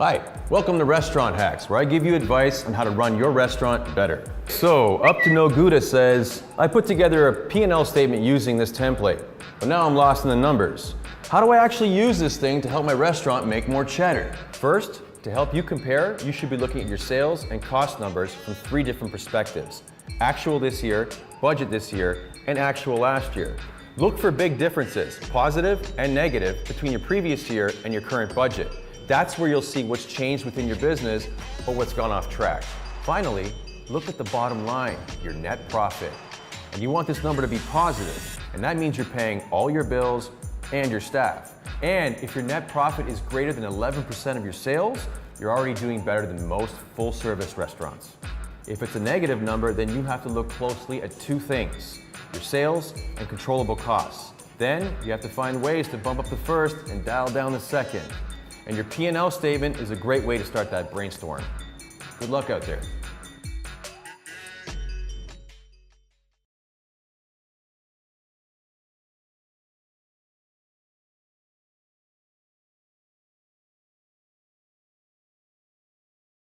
Hi, welcome to Restaurant Hacks, where I give you advice on how to run your restaurant better. So, Up to No Gouda says, I put together a P&L statement using this template, but now I'm lost in the numbers. How do I actually use this thing to help my restaurant make more cheddar? First, to help you compare, you should be looking at your sales and cost numbers from 3 different perspectives. Actual this year, budget this year, and actual last year. Look for big differences, positive and negative, between your previous year and your current budget. That's where you'll see what's changed within your business or what's gone off track. Finally, look at the bottom line, your net profit. And you want this number to be positive, and that means you're paying all your bills and your staff. And if your net profit is greater than 11% of your sales, you're already doing better than most full-service restaurants. If it's a negative number, then you have to look closely at 2 things, your sales and controllable costs. Then you have to find ways to bump up the first and dial down the second. And your P&L statement is a great way to start that brainstorm. Good luck out there.